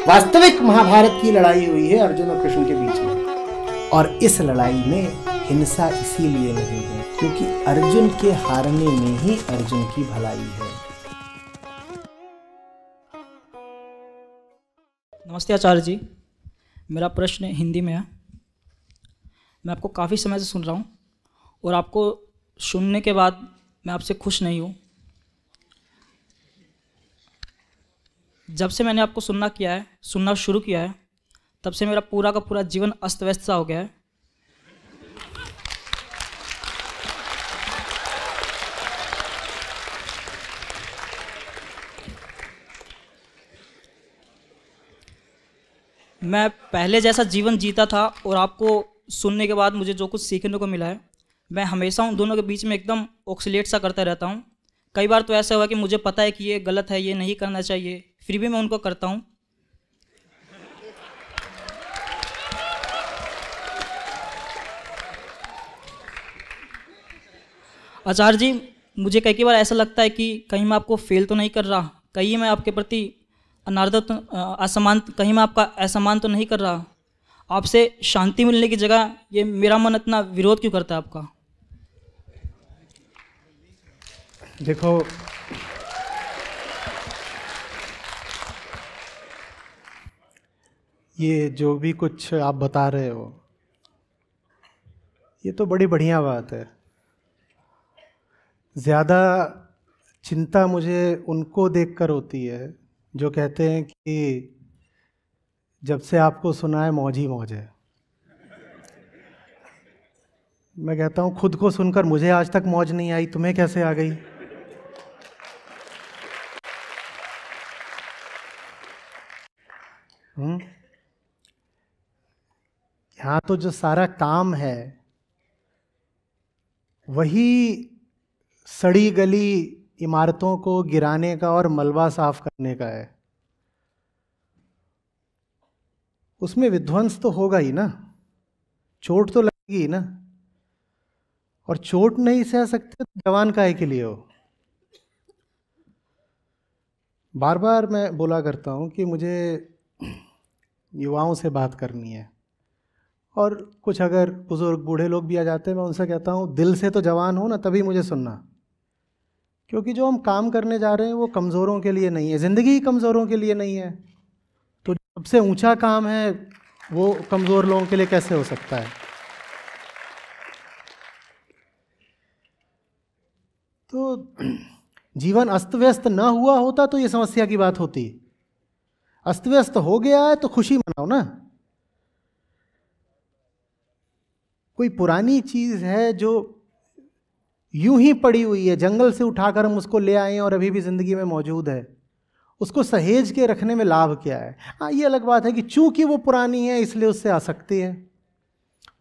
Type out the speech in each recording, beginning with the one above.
वास्तविक महाभारत की लड़ाई हुई है अर्जुन और कृष्ण के बीच में, और इस लड़ाई में हिंसा इसीलिए नहीं है क्योंकि अर्जुन के हारने में ही अर्जुन की भलाई है। नमस्ते आचार्य जी, मेरा प्रश्न हिंदी में है। मैं आपको काफ़ी समय से सुन रहा हूँ और आपको सुनने के बाद मैं आपसे खुश नहीं हूँ। जब से मैंने आपको सुनना शुरू किया है, तब से मेरा पूरा का पूरा जीवन अस्त व्यस्त सा हो गया है। मैं पहले जैसा जीवन जीता था और आपको सुनने के बाद मुझे जो कुछ सीखने को मिला है, मैं हमेशा उन दोनों के बीच में एकदम ऑक्सीलेट सा करता रहता हूँ। कई बार तो ऐसा हुआ कि मुझे पता है कि ये गलत है, ये नहीं करना चाहिए, फिर भी मैं उनको करता हूँ। आचार्य जी, मुझे कई बार ऐसा लगता है कि कहीं मैं आपको फेल तो नहीं कर रहा, कहीं मैं आपके प्रति असमान, कहीं मैं आपका असमान तो नहीं कर रहा। आपसे शांति मिलने की जगह ये मेरा मन इतना विरोध क्यों करता है आपका? देखो, ये जो भी कुछ आप बता रहे हो, ये तो बड़ी बढ़िया बात है। ज़्यादा चिंता मुझे उनको देखकर होती है जो कहते हैं कि जब से आपको सुना है मौज ही मौज है। मैं कहता हूँ खुद को सुनकर मुझे आज तक मौज नहीं आई, तुम्हें कैसे आ गई? यहाँ तो जो सारा काम है वही सड़ी गली इमारतों को गिराने का और मलबा साफ करने का है। उसमें विध्वंस तो होगा ही ना, चोट तो लगेगी ही ना, और चोट नहीं सह सकते तो जवान काहे के लिए हो? बार बार मैं बोला करता हूँ कि मुझे युवाओं से बात करनी है, और कुछ अगर बुजुर्ग बूढ़े लोग भी आ जाते हैं, मैं उनसे कहता हूँ दिल से तो जवान हो ना, तभी मुझे सुनना, क्योंकि जो हम काम करने जा रहे हैं वो कमज़ोरों के लिए नहीं है, ज़िंदगी ही कमज़ोरों के लिए नहीं है। तो सबसे ऊंचा काम है वो कमज़ोर लोगों के लिए कैसे हो सकता है? तो जीवन अस्त व्यस्त ना हुआ होता तो ये समस्या की बात होती। अस्त व्यस्त हो गया है तो खुशी मनाओ ना। कोई पुरानी चीज़ है जो यूं ही पड़ी हुई है, जंगल से उठाकर हम उसको ले आए और अभी भी ज़िंदगी में मौजूद है, उसको सहेज के रखने में लाभ क्या है? हाँ, ये अलग बात है कि चूंकि वो पुरानी है इसलिए उससे आसक्ति है।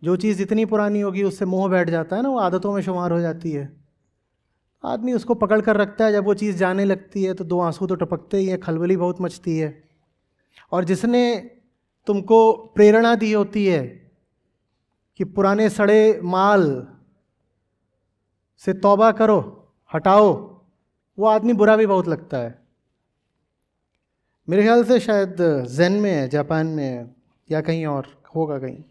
जो चीज़ जितनी पुरानी होगी उससे मोह बैठ जाता है ना, वो आदतों में शुमार हो जाती है। आदमी उसको पकड़ कर रखता है, जब वो चीज़ जाने लगती है तो दो आंसू तो टपकते ही हैं, खलबली बहुत मचती है। और जिसने तुमको प्रेरणा दी होती है कि पुराने सड़े माल से तौबा करो, हटाओ, वो आदमी बुरा भी बहुत लगता है। मेरे ख्याल से शायद ज़ेन में है, जापान में है, या कहीं और होगा कहीं।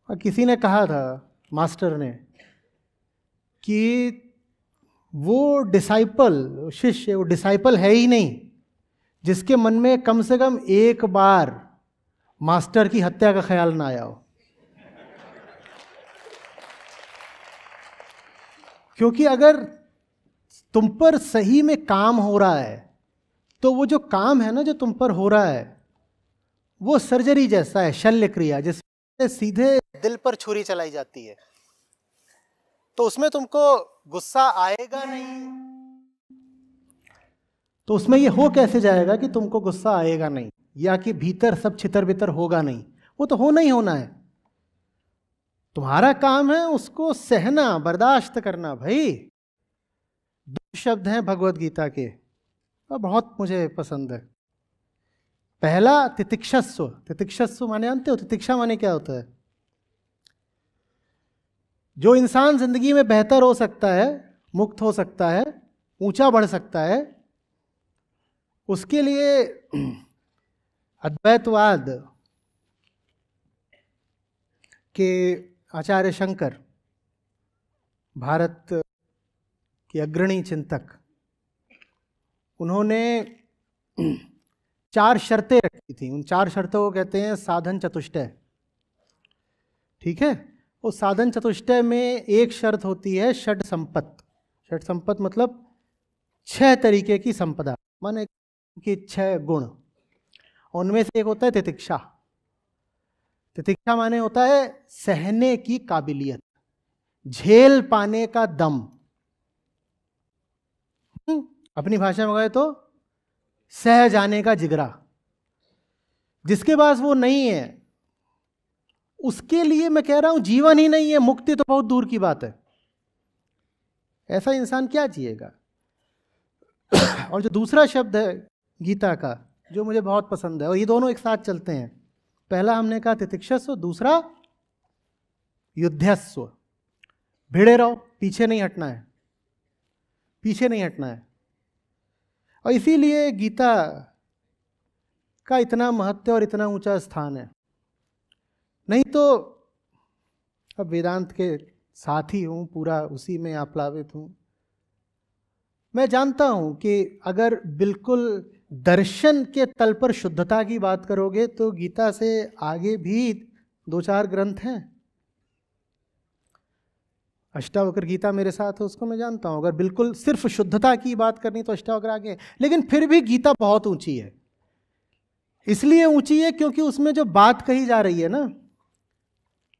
और किसी ने कहा था, मास्टर ने, कि वो डिसाइपल, शिष्य, वो डिसाइपल है ही नहीं जिसके मन में कम से कम एक बार मास्टर की हत्या का ख्याल ना आया हो। क्योंकि अगर तुम पर सही में काम हो रहा है तो वो जो काम है ना जो तुम पर हो रहा है वो सर्जरी जैसा है, शल्य क्रिया, जिसमें सीधे दिल पर छुरी चलाई जाती है। तो उसमें तुमको गुस्सा आएगा नहीं, तो उसमें ये हो कैसे जाएगा कि तुमको गुस्सा आएगा नहीं, या कि भीतर सब छितर बितर होगा नहीं? वो तो होना ही होना है। तुम्हारा काम है उसको सहना, बर्दाश्त करना। भाई, दो शब्द हैं भगवत गीता के और बहुत मुझे पसंद है। पहला तितिक्षस्व। तितिक्षस्व माने जानते हो? तितिक्षा माने क्या होता है? जो इंसान जिंदगी में बेहतर हो सकता है, मुक्त हो सकता है, ऊंचा बढ़ सकता है, उसके लिए अद्वैतवाद के आचार्य शंकर, भारत के अग्रणी चिंतक, उन्होंने 4 शर्तें रखी थी। उन 4 शर्तों को कहते हैं साधन चतुष्टय। ठीक है, उस साधन चतुष्टय में एक शर्त होती है षड संपत्त। षड संपत्त मतलब 6 तरीके की संपदा, माने कि 6 गुण। उनमें से एक होता है तितिक्षा। तितिक्षा माने होता है सहने की काबिलियत, झेल पाने का दम। अपनी भाषा में कहे तो सह जाने का जिगरा। जिसके पास वो नहीं है उसके लिए मैं कह रहा हूं जीवन ही नहीं है, मुक्ति तो बहुत दूर की बात है। ऐसा इंसान क्या जिएगा। और जो दूसरा शब्द है गीता का, जो मुझे बहुत पसंद है, और ये दोनों एक साथ चलते हैं। पहला हमने कहा तितिक्षस्व, दूसरा युद्धस्व। भिड़े रहो, पीछे नहीं हटना है, पीछे नहीं हटना है। और इसीलिए गीता का इतना महत्व और इतना ऊंचा स्थान है। नहीं तो अब वेदांत के साथ ही हूँ, पूरा उसी में आप्लावित हूँ। मैं जानता हूँ कि अगर बिल्कुल दर्शन के तल पर शुद्धता की बात करोगे तो गीता से आगे भी 2-4 ग्रंथ हैं। अष्टावक्र गीता मेरे साथ है, उसको मैं जानता हूँ। अगर बिल्कुल सिर्फ शुद्धता की बात करनी तो अष्टावक्र आगे है। लेकिन फिर भी गीता बहुत ऊंची है। इसलिए ऊंची है क्योंकि उसमें जो बात कही जा रही है ना,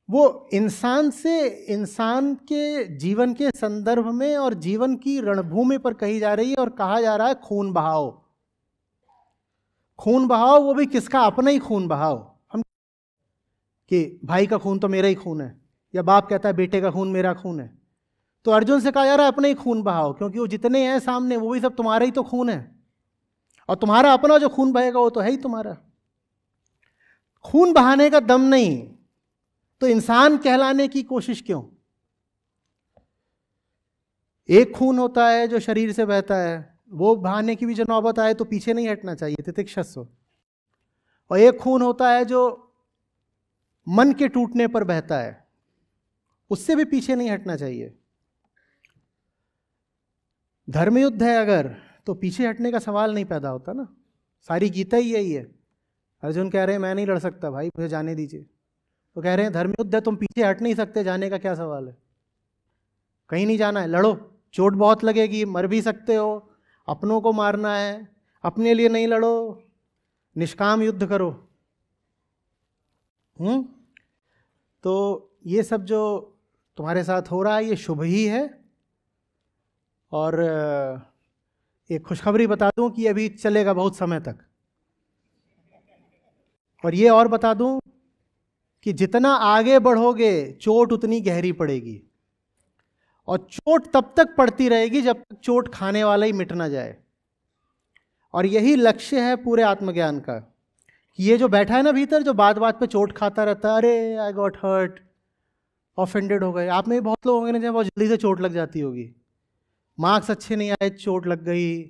वो इंसान से इंसान के जीवन के संदर्भ में और जीवन की रणभूमि पर कही जा रही है। और कहा जा रहा है खून बहाओ, खून बहाओ, वो भी किसका? अपना ही खून बहाओ। हम कि भाई का खून तो मेरा ही खून है, या बाप कहता है बेटे का खून मेरा खून है। तो अर्जुन से कहा जा रहा है अपना ही खून बहाओ, क्योंकि वो जितने हैं सामने वो भी सब तुम्हारा ही तो खून है। और तुम्हारा अपना जो खून बहेगा वो तो है ही तुम्हारा। खून बहाने का दम नहीं तो इंसान कहलाने की कोशिश क्यों? एक खून होता है जो शरीर से बहता है, वो बहाने की भी जो नौबत आए तो पीछे नहीं हटना चाहिए, तितिक्षस्व। और एक खून होता है जो मन के टूटने पर बहता है, उससे भी पीछे नहीं हटना चाहिए। धर्मयुद्ध है अगर, तो पीछे हटने का सवाल नहीं पैदा होता ना। सारी गीता ही यही है। अर्जुन कह रहे हैं मैं नहीं लड़ सकता भाई, मुझे जाने दीजिए। तो कह रहे हैं धर्मयुद्ध है, तुम पीछे हट नहीं सकते, जाने का क्या सवाल है? कहीं नहीं जाना है, लड़ो, चोट बहुत लगेगी, मर भी सकते हो, अपनों को मारना है, अपने लिए नहीं लड़ो, निष्काम युद्ध करो। तो ये सब जो तुम्हारे साथ हो रहा है ये शुभ ही है। और एक खुशखबरी बता दूं कि अभी चलेगा बहुत समय तक। और ये और बता दूं कि जितना आगे बढ़ोगे चोट उतनी गहरी पड़ेगी। और चोट तब तक पड़ती रहेगी जब तक चोट खाने वाला ही मिट ना जाए। और यही लक्ष्य है पूरे आत्मज्ञान का। ये जो बैठा है ना भीतर, जो बात बात पे चोट खाता रहता है, अरे आई गॉट हर्ट, ऑफेंडेड हो गए। आप में भी बहुत लोग होंगे ना जब बहुत जल्दी से चोट लग जाती होगी। मार्क्स अच्छे नहीं आए, चोट लग गई,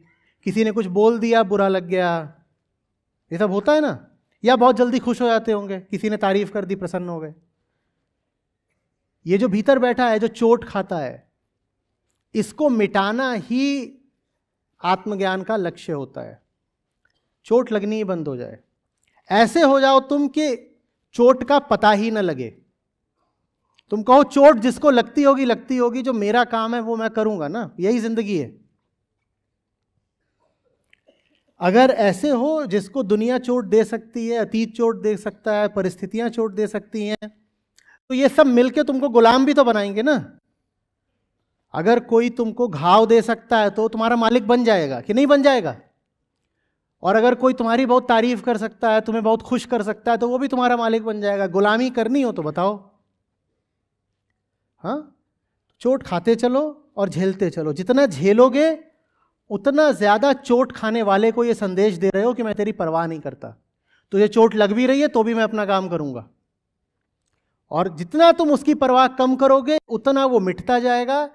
किसी ने कुछ बोल दिया, बुरा लग गया, ये सब होता है ना। या बहुत जल्दी खुश हो जाते होंगे, किसी ने तारीफ कर दी, प्रसन्न हो गए। ये जो भीतर बैठा है, जो चोट खाता है, इसको मिटाना ही आत्मज्ञान का लक्ष्य होता है। चोट लगनी ही बंद हो जाए। ऐसे हो जाओ तुम कि चोट का पता ही न लगे। तुम कहो चोट जिसको लगती होगी लगती होगी, जो मेरा काम है वो मैं करूंगा ना, यही जिंदगी है। अगर ऐसे हो, जिसको दुनिया चोट दे सकती है, अतीत चोट दे सकता है, परिस्थितियां चोट दे सकती हैं, तो ये सब मिलके तुमको गुलाम भी तो बनाएंगे ना। अगर कोई तुमको घाव दे सकता है तो तुम्हारा मालिक बन जाएगा कि नहीं बन जाएगा? और अगर कोई तुम्हारी बहुत तारीफ कर सकता है, तुम्हें बहुत खुश कर सकता है, तो वो भी तुम्हारा मालिक बन जाएगा। गुलामी करनी हो तो बताओ। हाँ, चोट खाते चलो और झेलते चलो। जितना झेलोगे उतना ज्यादा चोट खाने वाले को ये संदेश दे रहे हो कि मैं तेरी परवाह नहीं करता। तुझे चोट लग भी रही है तो भी मैं अपना काम करूंगा। और जितना तुम उसकी परवाह कम करोगे उतना वो मिटता जाएगा।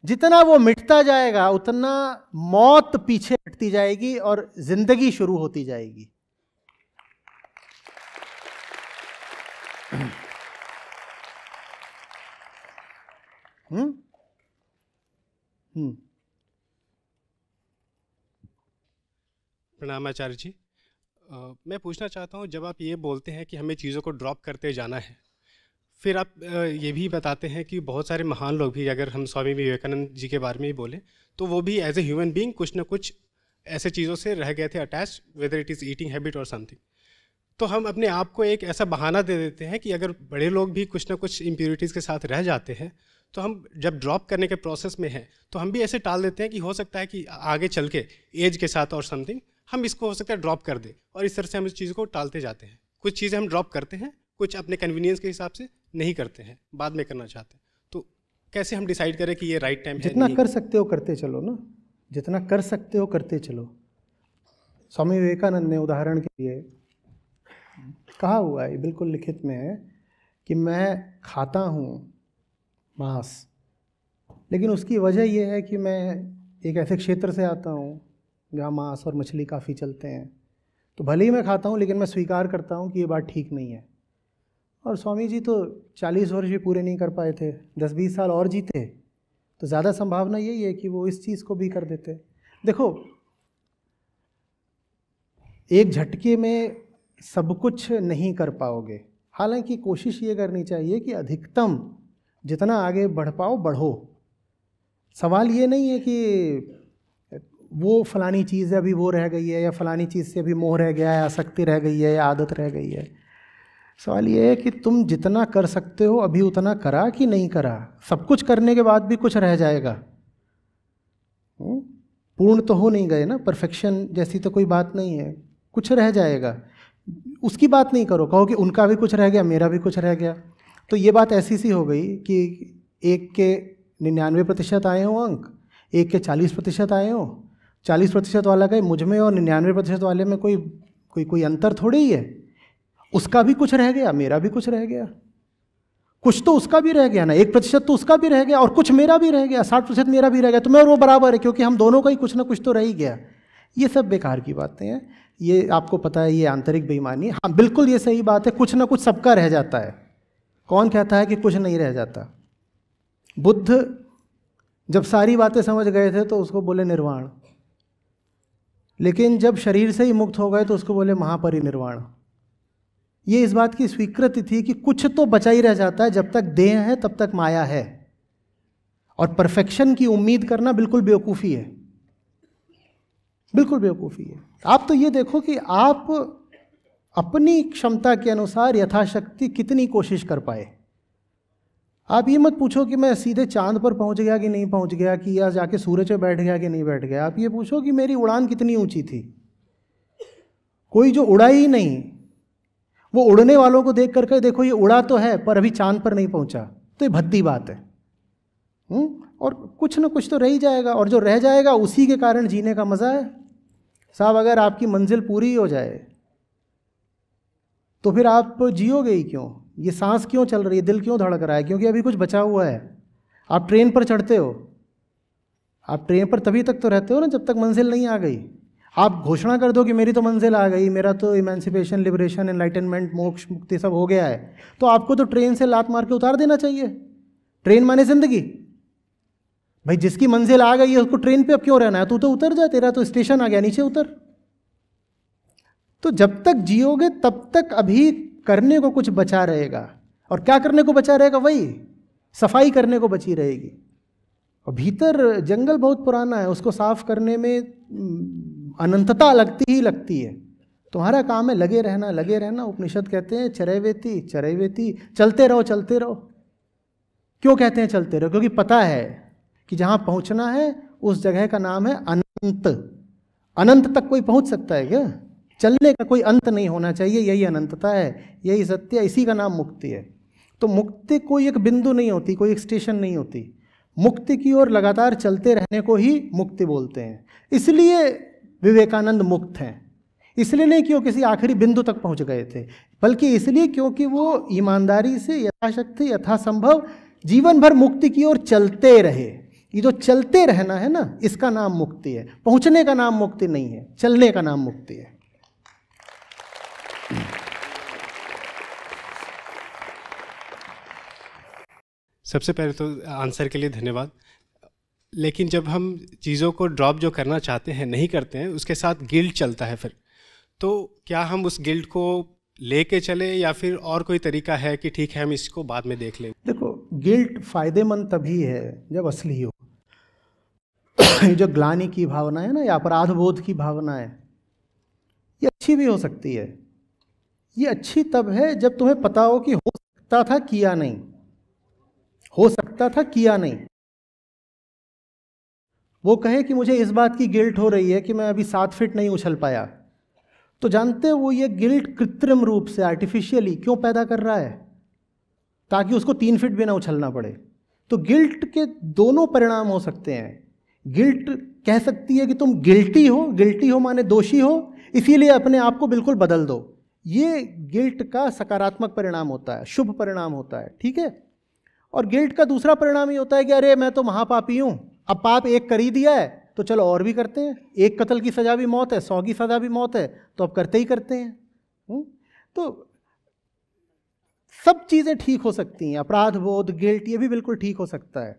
जितना वो मिटता जाएगा उतना मौत पीछे हटती जाएगी और जिंदगी शुरू होती जाएगी। प्रणाम आचार्य जी। मैं पूछना चाहता हूँ, जब आप ये बोलते हैं कि हमें चीज़ों को ड्रॉप करते जाना है, फिर आप ये भी बताते हैं कि बहुत सारे महान लोग भी, अगर हम स्वामी विवेकानंद जी के बारे में ही बोलें, तो वो भी एज ए ह्यूमन बीइंग कुछ ना कुछ ऐसे चीज़ों से रह गए थे attach, whether it is eating habit और समथिंग। तो हम अपने आप को एक ऐसा बहाना दे देते हैं कि अगर बड़े लोग भी कुछ ना कुछ इम्प्योरिटीज़ के साथ रह जाते हैं, तो हम जब ड्रॉप करने के प्रोसेस में हैं तो हम भी ऐसे टाल देते हैं कि हो सकता है कि आगे चल के एज के साथ और समथिंग हम इसको हो सकता है ड्रॉप कर दें, और इस तरह से हम इस चीज़ को टालते जाते हैं। कुछ चीज़ें हम ड्रॉप करते हैं, कुछ अपने कन्वीनियंस के हिसाब से नहीं करते हैं, बाद में करना चाहते हैं। तो कैसे हम डिसाइड करें कि ये राइट टाइम है? जितना कर सकते हो करते चलो ना, जितना कर सकते हो करते चलो। स्वामी विवेकानंद ने उदाहरण के लिए कहा हुआ है, बिल्कुल लिखित में है, कि मैं खाता हूँ मांस, लेकिन उसकी वजह यह है कि मैं एक ऐसे क्षेत्र से आता हूँ जहाँ मांस और मछली काफ़ी चलते हैं। तो भले ही मैं खाता हूँ, लेकिन मैं स्वीकार करता हूँ कि ये बात ठीक नहीं है। और स्वामी जी तो 40 वर्ष भी पूरे नहीं कर पाए थे, 10-20 साल और जीते, तो ज़्यादा संभावना यही है कि वो इस चीज़ को भी कर देते। देखो, एक झटके में सब कुछ नहीं कर पाओगे, हालांकि कोशिश ये करनी चाहिए कि अधिकतम जितना आगे बढ़ पाओ बढ़ो। सवाल ये नहीं है कि वो फलानी चीज़ है अभी वो रह गई है, या फलानी चीज़ से अभी मोह रह गया है, आसक्ति रह गई है, या आदत रह गई है। सवाल ये है कि तुम जितना कर सकते हो अभी उतना करा कि नहीं करा। सब कुछ करने के बाद भी कुछ रह जाएगा। पूर्ण तो हो नहीं गए ना, परफेक्शन जैसी तो कोई बात नहीं है, कुछ रह जाएगा। उसकी बात नहीं करो, कहो कि उनका भी कुछ रह गया, मेरा भी कुछ रह गया। तो ये बात ऐसी सी हो गई कि एक के 99% आए हों अंक, एक के 40% आए हों। 40% वाला का मुझ में और 99% वाले में कोई अंतर थोड़ी ही है। उसका भी कुछ रह गया, मेरा भी कुछ रह गया, कुछ तो उसका भी रह गया ना, 1% तो उसका भी रह गया, और कुछ मेरा भी रह गया, 60% मेरा भी रह गया। तो मैं और वो बराबर है, क्योंकि हम दोनों का ही कुछ ना कुछ तो रह ही गया। ये सब बेकार की बातें हैं, ये आपको पता है, ये आंतरिक बेईमानी। हाँ बिल्कुल ये सही बात है, कुछ ना कुछ सबका रह जाता है। कौन कहता है कि कुछ नहीं रह जाता? बुद्ध जब सारी बातें समझ गए थे तो उसको बोले निर्वाण, लेकिन जब शरीर से ही मुक्त हो गए तो उसको बोले महापरिनिर्वाण। ये इस बात की स्वीकृति थी कि कुछ तो बचा ही रह जाता है, जब तक देह है तब तक माया है, और परफेक्शन की उम्मीद करना बिल्कुल बेवकूफ़ी है, बिल्कुल बेवकूफ़ी है। आप तो ये देखो कि आप अपनी क्षमता के अनुसार यथाशक्ति कितनी कोशिश कर पाए। आप ये मत पूछो कि मैं सीधे चांद पर पहुंच गया कि नहीं पहुंच गया, कि या जाके सूरज पे बैठ गया कि नहीं बैठ गया। आप ये पूछो कि मेरी उड़ान कितनी ऊंची थी। कोई जो उड़ा ही नहीं, वो उड़ने वालों को देख करके देखो ये उड़ा तो है पर अभी चांद पर नहीं पहुंचा, तो ये भद्दी बात है। और कुछ ना कुछ तो रह ही जाएगा, और जो रह जाएगा उसी के कारण जीने का मज़ा है। साहब अगर आपकी मंजिल पूरी हो जाए तो फिर आप जियोगे ही क्यों? ये सांस क्यों चल रही है, दिल क्यों धड़क रहा है? क्योंकि अभी कुछ बचा हुआ है। आप ट्रेन पर चढ़ते हो, आप ट्रेन पर तभी तक तो रहते हो ना जब तक मंजिल नहीं आ गई। आप घोषणा कर दो कि मेरी तो मंजिल आ गई, मेरा तो इमेंसिपेशन, लिबरेशन, एनलाइटनमेंट, मोक्ष, मुक्ति सब हो गया है, तो आपको तो ट्रेन से लात मार के उतार देना चाहिए। ट्रेन माने जिंदगी। भाई जिसकी मंजिल आ गई है उसको ट्रेन पे अब क्यों रहना है? तू तो उतर जा, तेरा तो स्टेशन आ गया, नीचे उतर। तो जब तक जियोगे तब तक अभी करने को कुछ बचा रहेगा। और क्या करने को बचा रहेगा? वही सफाई करने को बची रहेगी। और भीतर जंगल बहुत पुराना है, उसको साफ करने में अनंतता लगती ही लगती है। तुम्हारा काम है लगे रहना, लगे रहना। उपनिषद कहते हैं चरैवेति चरैवेति, चलते रहो चलते रहो। क्यों कहते हैं चलते रहो? क्योंकि पता है कि जहाँ पहुँचना है उस जगह का नाम है अनंत। अनंत तक कोई पहुँच सकता है क्या? चलने का कोई अंत नहीं होना चाहिए, यही अनंतता है, यही सत्य है, इसी का नाम मुक्ति है। तो मुक्ति कोई एक बिंदु नहीं होती, कोई एक स्टेशन नहीं होती। मुक्ति की ओर लगातार चलते रहने को ही मुक्ति बोलते हैं। इसलिए विवेकानंद मुक्त हैं, इसलिए नहीं कि वो किसी आखिरी बिंदु तक पहुंच गए थे, बल्कि इसलिए क्योंकि वो ईमानदारी से यथाशक्ति यथासंभव जीवन भर मुक्ति की ओर चलते रहे। ये जो चलते रहना है ना, इसका नाम मुक्ति है। पहुंचने का नाम मुक्ति नहीं है, चलने का नाम मुक्ति है। सबसे पहले तो आंसर के लिए धन्यवाद। लेकिन जब हम चीज़ों को ड्रॉप जो करना चाहते हैं नहीं करते हैं, उसके साथ गिल्ट चलता है फिर, तो क्या हम उस गिल्ट को लेके चले या फिर और कोई तरीका है कि ठीक है हम इसको बाद में देख लें? देखो, गिल्ट फायदेमंद तभी है जब असली हो। ये जो ग्लानि की भावना है ना, या अपराध बोध की भावना है, ये अच्छी भी हो सकती है। ये अच्छी तब है जब तुम्हें पता हो कि हो सकता था किया नहीं, हो सकता था किया नहीं। वो कहे कि मुझे इस बात की गिल्ट हो रही है कि मैं अभी 7 फीट नहीं उछल पाया, तो जानते हो वो ये गिल्ट कृत्रिम रूप से आर्टिफिशियली क्यों पैदा कर रहा है? ताकि उसको 3 फीट भी ना उछलना पड़े। तो गिल्ट के दोनों परिणाम हो सकते हैं। गिल्ट कह सकती है कि तुम गिल्टी हो माने दोषी हो, इसीलिए अपने आप को बिल्कुल बदल दो। ये गिल्ट का सकारात्मक परिणाम होता है, शुभ परिणाम होता है, ठीक है। और गिल्ट का दूसरा परिणाम ये होता है कि अरे मैं तो महापापी हूँ, अब पाप एक कर ही दिया है तो चलो और भी करते हैं। एक कत्ल की सज़ा भी मौत है, 100 की सज़ा भी मौत है, तो अब करते ही करते हैं। तो सब चीज़ें ठीक हो सकती हैं, अपराध बोध, गिल्ट, ये भी बिल्कुल ठीक हो सकता है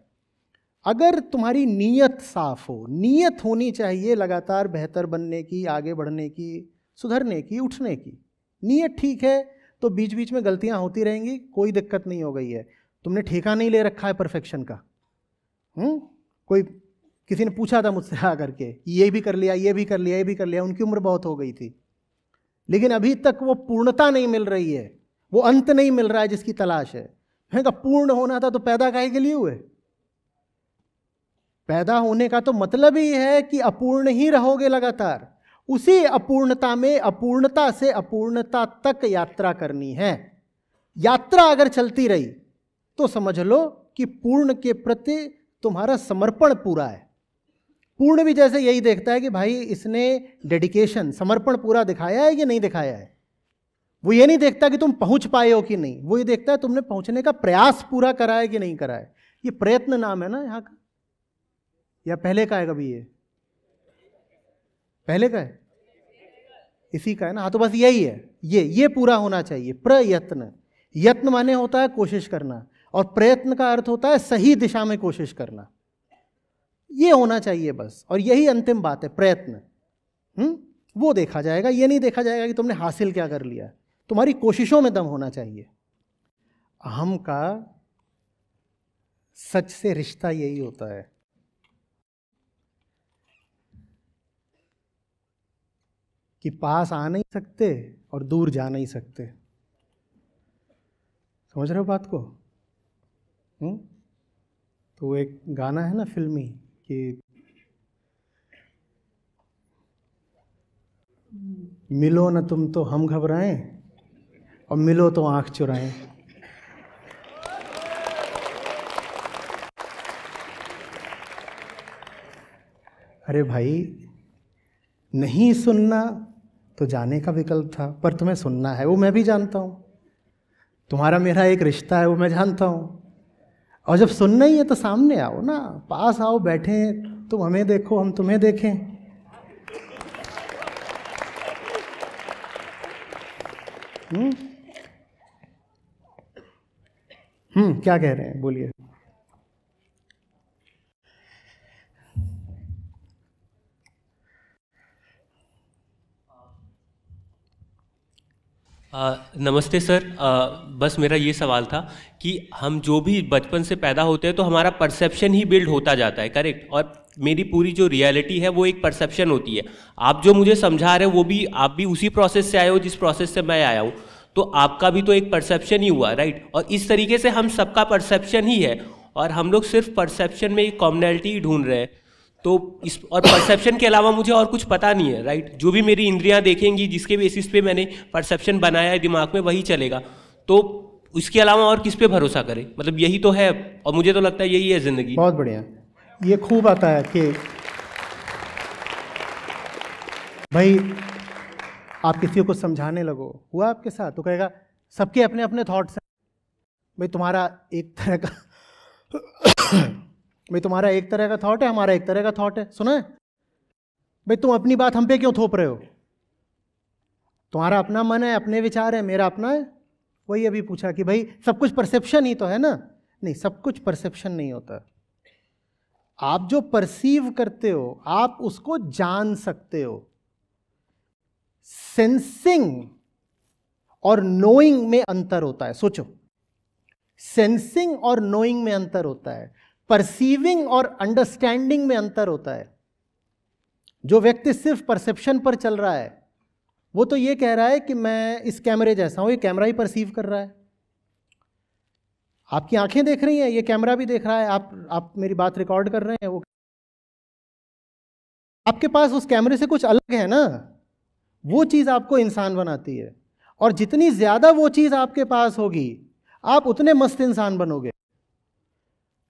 अगर तुम्हारी नीयत साफ हो। नीयत होनी चाहिए लगातार बेहतर बनने की, आगे बढ़ने की, सुधरने की, उठने की। नीयत ठीक है तो बीच बीच में गलतियां होती रहेंगी, कोई दिक्कत नहीं हो गई है। तुमने ठेका नहीं ले रखा है परफेक्शन का। कोई किसी ने पूछा था मुझसे आकर के, ये भी कर लिया, ये भी कर लिया, ये भी कर लिया, उनकी उम्र बहुत हो गई थी, लेकिन अभी तक वो पूर्णता नहीं मिल रही है, वो अंत नहीं मिल रहा है जिसकी तलाश है। मैंने कहा पूर्ण होना था तो पैदा काहे के लिए हुए? पैदा होने का तो मतलब ही है कि अपूर्ण ही रहोगे लगातार। उसी अपूर्णता में, अपूर्णता से अपूर्णता तक यात्रा करनी है। यात्रा अगर चलती रही तो समझ लो कि पूर्ण के प्रति तुम्हारा समर्पण पूरा है। पूर्ण भी जैसे यही देखता है कि भाई इसने डेडिकेशन, समर्पण पूरा दिखाया है कि नहीं दिखाया है। वो ये नहीं देखता कि तुम पहुंच पाए हो कि नहीं, वो ये देखता है तुमने पहुंचने का प्रयास पूरा करा है कि नहीं करा है। ये प्रयत्न नाम है ना यहाँ का, या पहले का है कभी? ये पहले का है, इसी का है ना। हाँ, तो बस यही है, ये पूरा होना चाहिए। प्रयत्न, यत्न माने होता है कोशिश करना, और प्रयत्न का अर्थ होता है सही दिशा में कोशिश करना। ये होना चाहिए बस, और यही अंतिम बात है, प्रयत्न। वो देखा जाएगा, ये नहीं देखा जाएगा कि तुमने हासिल क्या कर लिया। तुम्हारी कोशिशों में दम होना चाहिए। अहम का सच से रिश्ता यही होता है। कि पास आ नहीं सकते और दूर जा नहीं सकते। समझ रहे हो बात को? तो एक गाना है ना फिल्मी कि मिलो न तुम तो हम घबराएं, और मिलो तो आंख चुराएं। अरे भाई, नहीं सुनना तो जाने का विकल्प था, पर तुम्हें सुनना है, वो मैं भी जानता हूँ। तुम्हारा मेरा एक रिश्ता है, वो मैं जानता हूँ। और जब सुनना ही है तो सामने आओ ना, पास आओ, बैठें, तुम हमें देखो, हम तुम्हें देखें। क्या कह रहे हैं, बोलिए। नमस्ते सर। बस मेरा ये सवाल था कि हम जो भी बचपन से पैदा होते हैं तो हमारा परसेप्शन ही बिल्ड होता जाता है, करेक्ट? और मेरी पूरी जो रियलिटी है वो एक परसेप्शन होती है। आप जो मुझे समझा रहे हो वो भी, आप भी उसी प्रोसेस से आए हो जिस प्रोसेस से मैं आया हूँ, तो आपका भी तो एक परसेप्शन ही हुआ, राइट? और इस तरीके से हम सबका परसेप्शन ही है, और हम लोग सिर्फ परसेप्शन में एक कॉमनैलिटी ही ढूंढ रहे हैं। तो इस और परसेप्शन के अलावा मुझे और कुछ पता नहीं है, राइट? जो भी मेरी इंद्रियां देखेंगी, जिसके बेसिस पे मैंने परसेप्शन बनाया है दिमाग में, वही चलेगा। तो इसके अलावा और किस पे भरोसा करें? मतलब यही तो है, और मुझे तो लगता है यही है जिंदगी। बहुत बढ़िया। ये खूब आता है कि भाई आप किसी को समझाने लगो, हुआ आपके साथ, तो कहेगा सबके अपने अपने थॉट्स हैं। भाई तुम्हारा एक तरह का भाई तुम्हारा एक तरह का थॉट है, हमारा एक तरह का थॉट है। सुना है भाई? तुम अपनी बात हम पे क्यों थोप रहे हो? तुम्हारा अपना मन है, अपने विचार है, मेरा अपना है। वही अभी पूछा कि भाई सब कुछ परसेप्शन ही तो है ना। नहीं, सब कुछ परसेप्शन नहीं होता। आप जो परसीव करते हो आप उसको जान सकते हो। सेंसिंग और नोइंग में अंतर होता है। सोचो, सेंसिंग और नोइंग में अंतर होता है, परसीविंग और अंडरस्टैंडिंग में अंतर होता है। जो व्यक्ति सिर्फ परसेप्शन पर चल रहा है वो तो ये कह रहा है कि मैं इस कैमरे जैसा हूं, ये कैमरा ही परसीव कर रहा है। आपकी आंखें देख रही हैं, ये कैमरा भी देख रहा है, आप मेरी बात रिकॉर्ड कर रहे हैं, वो आपके पास उस कैमरे से कुछ अलग है ना, वो चीज आपको इंसान बनाती है। और जितनी ज्यादा वो चीज आपके पास होगी आप उतने मस्त इंसान बनोगे।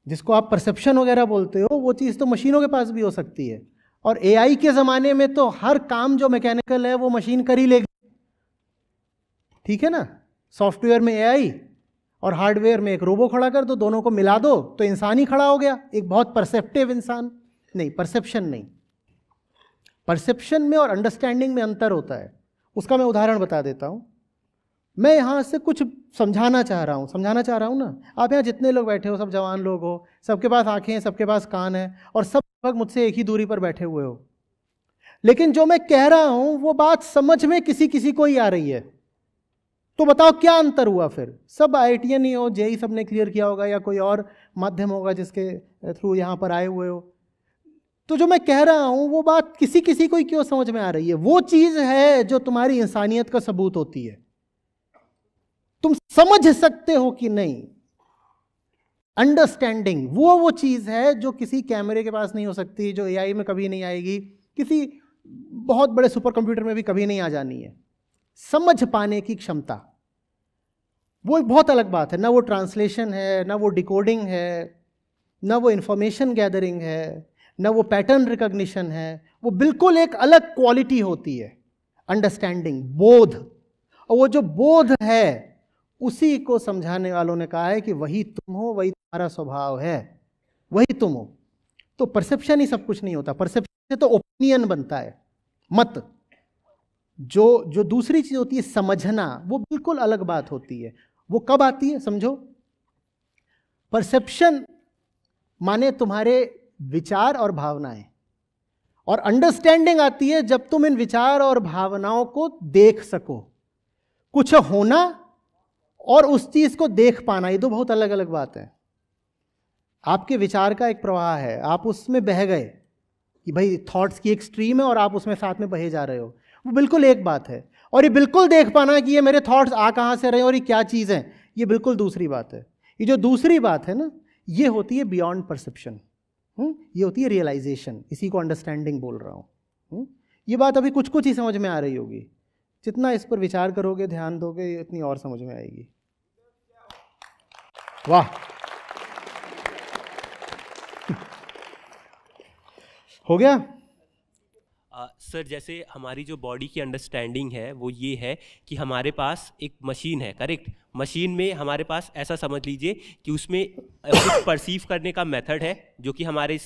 जिसको आप परसेप्शन वगैरह बोलते हो वो चीज तो मशीनों के पास भी हो सकती है, और एआई के जमाने में तो हर काम जो मैकेनिकल है वो मशीन कर ही लेगी। ठीक है ना, सॉफ्टवेयर में एआई और हार्डवेयर में एक रोबो खड़ा कर दो, दोनों को मिला दो तो इंसान ही खड़ा हो गया, एक बहुत परसेप्टिव इंसान। नहीं, परसेप्शन नहीं। परसेप्शन में और अंडरस्टैंडिंग में अंतर होता है। उसका मैं उदाहरण बता देता हूं। मैं यहां से कुछ समझाना चाह रहा हूं ना। आप यहां जितने लोग बैठे हो सब जवान लोग हो, सबके पास आंखें हैं, सबके पास कान है, और सब लोग मुझसे एक ही दूरी पर बैठे हुए हो। लेकिन जो मैं कह रहा हूं वो बात समझ में किसी किसी को ही आ रही है। तो बताओ क्या अंतर हुआ फिर? सब IITian ही हो, जेई सबने क्लियर किया होगा, या कोई और माध्यम होगा जिसके थ्रू यहां पर आए हुए हो। तो जो मैं कह रहा हूं वो बात किसी किसी को ही क्यों समझ में आ रही है? वो चीज है जो तुम्हारी इंसानियत का सबूत होती है। तुम समझ सकते हो कि नहीं। अंडरस्टैंडिंग वो चीज है जो किसी कैमरे के पास नहीं हो सकती, जो एआई में कभी नहीं आएगी, किसी बहुत बड़े सुपर कंप्यूटर में भी कभी नहीं आ जानी है। समझ पाने की क्षमता, वो एक बहुत अलग बात है। ना वो ट्रांसलेशन है, ना वो डिकोडिंग है, ना वो इंफॉर्मेशन गैदरिंग है, ना वो पैटर्न रिकॉग्निशन है। वो बिल्कुल एक अलग क्वालिटी होती है, अंडरस्टैंडिंग, बोध। और वो जो बोध है उसी को समझाने वालों ने कहा है कि वही तुम हो, वही तुम्हारा स्वभाव है, वही तुम हो। तो परसेप्शन ही सब कुछ नहीं होता। परसेप्शन से तो ओपिनियन बनता है, मत। जो दूसरी चीज होती है समझना, वो बिल्कुल अलग बात होती है। वो कब आती है समझो? परसेप्शन माने तुम्हारे विचार और भावनाएं, और अंडरस्टैंडिंग आती है जब तुम इन विचार और भावनाओं को देख सको। कुछ होना और उस चीज को देख पाना, ये दो बहुत अलग अलग बात है। आपके विचार का एक प्रवाह है, आप उसमें बह गए कि भाई थॉट्स की एक स्ट्रीम है और आप उसमें साथ में बहे जा रहे हो, वो बिल्कुल एक बात है। और ये बिल्कुल देख पाना कि ये मेरे थॉट्स आ कहां से रहे हैं और ये क्या चीज है, ये बिल्कुल दूसरी बात है। ये जो दूसरी बात है ना, ये होती है बियॉन्ड परसेप्शन। ये होती है रियलाइजेशन। इसी को अंडरस्टैंडिंग बोल रहा हूं। ये बात अभी कुछ कुछ ही समझ में आ रही होगी। जितना इस पर विचार करोगे, ध्यान दोगे, इतनी और समझ में आएगी। वाह, हो गया। सर, जैसे हमारी जो बॉडी की अंडरस्टैंडिंग है वो ये है कि हमारे पास एक मशीन है, करेक्ट। मशीन में हमारे पास ऐसा समझ लीजिए कि उसमें कुछ परसीव करने का मेथड है, जो कि हमारे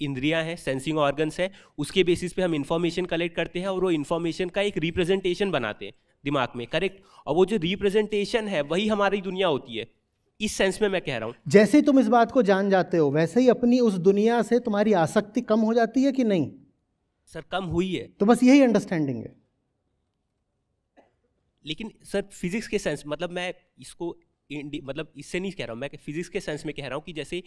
इंद्रियां हैं, सेंसिंग ऑर्गन्स है। उसके बेसिस पे हम इंफॉर्मेशन कलेक्ट करते हैं और वो इंफॉर्मेशन का एक रिप्रेजेंटेशन बनाते हैं दिमाग में, करेक्ट। और वो जो रिप्रेजेंटेशन है वही हमारी दुनिया होती है। इस सेंस में मैं कह रहा हूँ। जैसे ही तुम इस बात को जान जाते हो वैसे ही अपनी उस दुनिया से तुम्हारी आसक्ति कम हो जाती है कि नहीं? सर, कम हुई है। तो बस यही अंडरस्टैंडिंग है। लेकिन सर फिजिक्स के सेंस, मतलब मैं इसको मतलब इससे नहीं कह रहा हूँ, मैं फिजिक्स के सेंस में कह रहा हूँ कि जैसे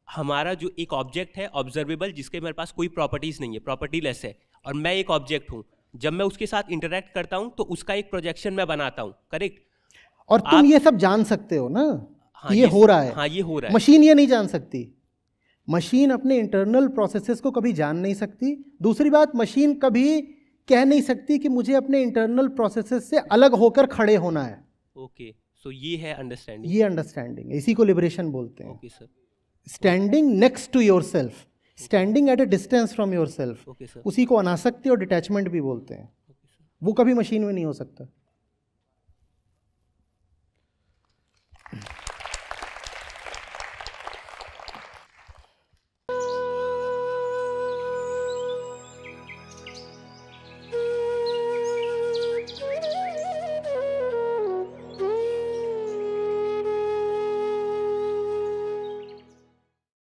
हमारा जो एक ऑब्जेक्ट है ऑब्जर्वेबल, जिसके मेरे पास कोई प्रॉपर्टीज नहीं है, प्रॉपर्टीलेस है, और मैं एक ऑब्जेक्ट हूँ। जब मैं उसके साथ इंटरेक्ट करता हूँ तो उसका एक प्रोजेक्शन मैं बनाता हूँ, करेक्ट। और तुम ये सब जान सकते हो ना? हाँ, ये हो रहा है। हाँ, ये हो रहा है। मशीन ये नहीं जान सकती। मशीन अपने इंटरनल प्रोसेसेस को कभी जान नहीं सकती। दूसरी बात, मशीन कभी कह नहीं सकती कि मुझे अपने इंटरनल प्रोसेसेस से अलग होकर खड़े होना है। ओके, सो ये है अंडरस्टैंडिंग। ये अंडरस्टैंडिंग, इसी को लिबरेशन बोलते हैं। Okay sir. Standing next to yourself, standing at a distance from yourself, okay sir. उसी को अनासक्ति और डिटैचमेंट भी बोलते हैं। वो कभी मशीन में नहीं हो सकता।